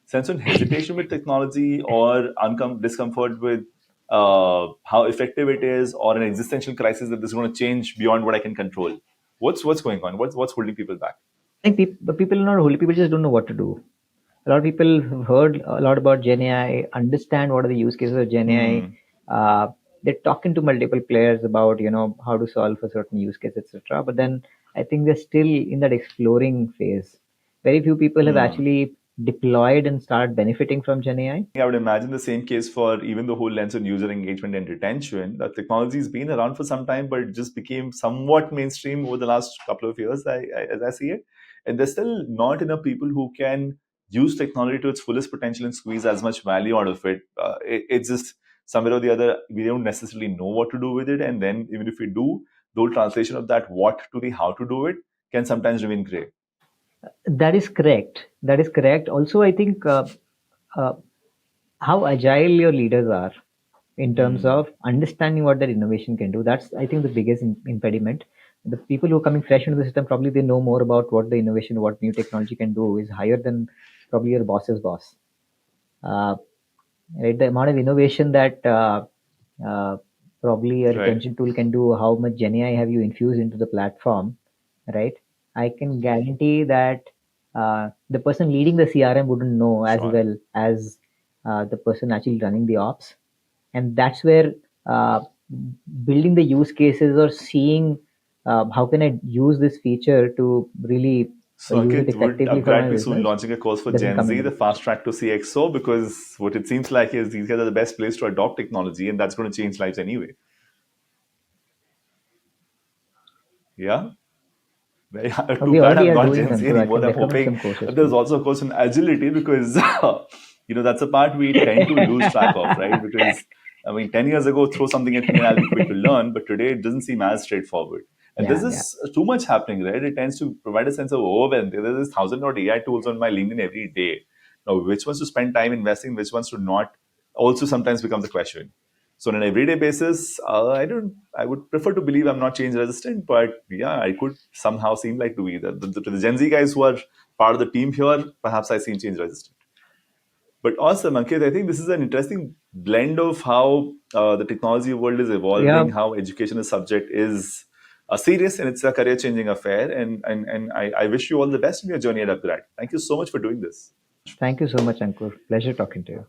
sense of hesitation with technology or discomfort with how effective it is, or an existential crisis that this is going to change beyond what I can control? What's going on? What's holding people back? I think people are not holy. People just don't know what to do. A lot of people have heard a lot about Gen AI, understand what are the use cases of Gen AI. They're talking to multiple players about how to solve for certain use case, etc. But then I think they're still in that exploring phase. Very few people have actually deployed and started benefiting from Gen AI. I would imagine the same case for even the whole lens on user engagement and retention. The technology has been around for some time, but it just became somewhat mainstream over the last couple of years, as I see it. And there's still not enough people who can use technology to its fullest potential and squeeze as much value out of it. It's just somewhere or the other, we don't necessarily know what to do with it. And then even if we do, the whole translation of that what to the how to do it can sometimes remain gray. That is correct. That is correct. Also, I think uh, how agile your leaders are in terms of understanding what their innovation can do. That's, I think, the biggest impediment. The people who are coming fresh into the system, probably they know more about what the innovation, what new technology can do, is higher than probably your boss's boss. Uh, right? The amount of innovation that uh, probably a Right. retention tool can do, how much Gen AI have you infused into the platform, right? I can guarantee that the person leading the CRM wouldn't know as Sure. well as the person actually running the ops. And that's where uh, building the use cases or seeing how can I use this feature to really So, use it Ankit, would effectively for upGrad my be soon business launching a course for doesn't Gen come Z, into the the fast picture. track to CXO? Because what it seems like is these guys are the best place to adopt technology, and that's going to change lives anyway. Yeah. Too We bad already I'm are not doing Gen them, Z so I anymore. can I'm recommend hoping some courses that to there's you. also a course in agility, because that's a part we tend to lose track of, right? Because I mean, 10 years ago, throw something at me and I'll be quick to learn, but today it doesn't seem as straightforward. And there's Yeah, yeah. this too much happening, right? It tends to provide a sense of overwhelm. There's this thousand odd AI tools on my LinkedIn every day. Now, which ones to spend time investing, which ones to not, also sometimes becomes a question. So on an everyday basis, I would prefer to believe I'm not change resistant, but yeah, I could somehow seem like to be to the Gen Z guys who are part of the team here. Perhaps I seem change resistant. But awesome, Ankit. I think this is an interesting blend of how the technology world is Yeah, evolving, how education as subject is serious, and it's a career changing affair. And I wish you all the best in your journey at upGrad. Thank you so much for doing this. thank you so much, Ankur. Pleasure talking to you.